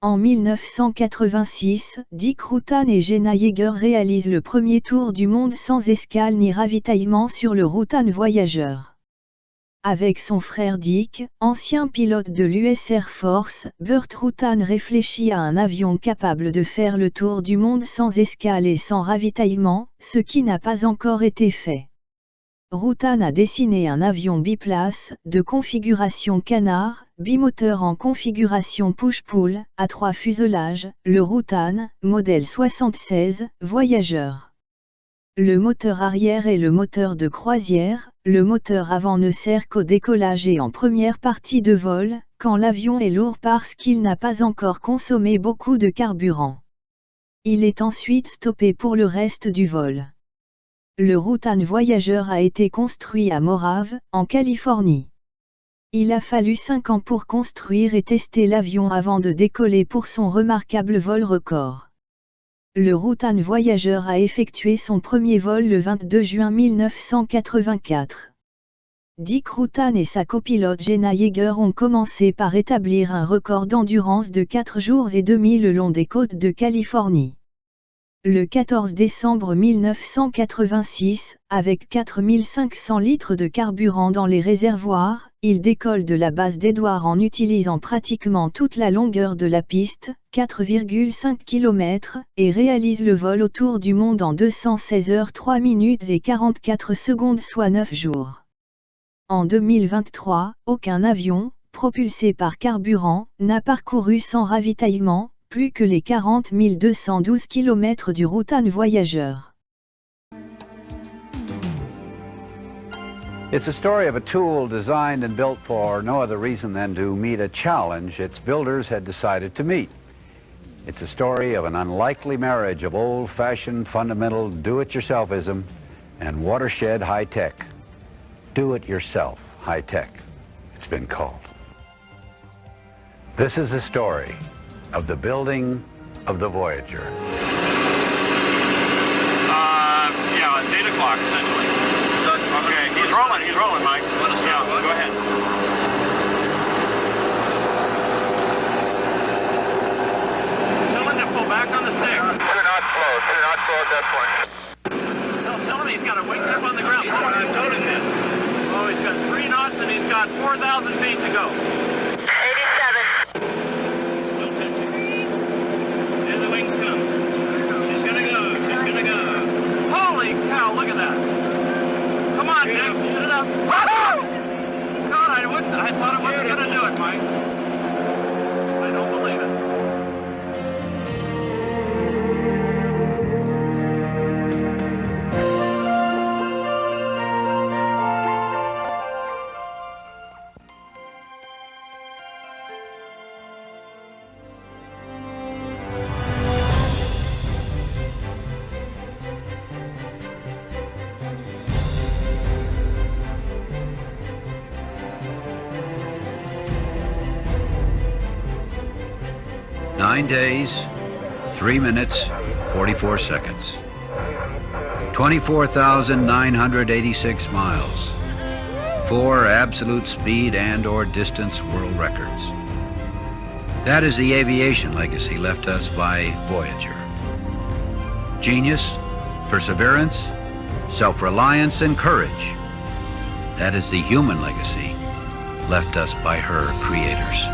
En 1986, Dick Rutan et Jenna Yeager réalisent le premier tour du monde sans escale ni ravitaillement sur le Rutan Voyager. Avec son frère Dick, ancien pilote de l'US Air Force, Burt Rutan réfléchit à un avion capable de faire le tour du monde sans escale et sans ravitaillement, ce qui n'a pas encore été fait. Rutan a dessiné un avion biplace, de configuration canard, bimoteur en configuration push-pull, à 3 fuselages, le Rutan, modèle 76, Voyager. Le moteur arrière est le moteur de croisière, le moteur avant ne sert qu'au décollage et en première partie de vol, quand l'avion est lourd parce qu'il n'a pas encore consommé beaucoup de carburant. Il est ensuite stoppé pour le reste du vol. Le Rutan Voyager a été construit à Morave, en Californie. Il a fallu 5 ans pour construire et tester l'avion avant de décoller pour son remarquable vol record. Le Rutan Voyager a effectué son premier vol le 22 juin 1984. Dick Rutan et sa copilote Jenna Yeager ont commencé par établir un record d'endurance de 4 jours et demi le long des côtes de Californie. Le 14 décembre 1986, avec 4500 litres de carburant dans les réservoirs, il décolle de la base d'Edward en utilisant pratiquement toute la longueur de la piste, 4,5 km, et réalise le vol autour du monde en 216 heures 3 minutes et 44 secondes soit 9 jours. En 2023, aucun avion, propulsé par carburant, n'a parcouru sans ravitaillement, plus que les 40 212 km du Rutan Voyager. It's a story of a tool designed and built for no other reason than to meet a challenge its builders had decided to meet. It's a story of an unlikely marriage of old-fashioned fundamental do-it-yourselfism and watershed high-tech. Do-it-yourself high-tech, it's been called. This is a story of the building of the Voyager. Yeah, it's 8 o'clock essentially. Okay, he's rolling, Mike. Let us know. Go ahead. Tell him to pull back on the stick. 2 knots slow at that point. Tell him he's got a wingtip on the ground. I told him that. Oh, he's got 3 knots and he's got 4,000 feet to go. 87. Still touching. There the wings come. She's gonna go. Holy cow, look at that. Come on, Nick, get it up. God, I thought it wasn't gonna do it, Mike. I don't believe it. Nine days, 3 minutes, 44 seconds. 24,986 miles. 4 absolute speed and/or distance world records. That is the aviation legacy left us by Voyager. Genius, perseverance, self-reliance, and courage. That is the human legacy left us by her creators.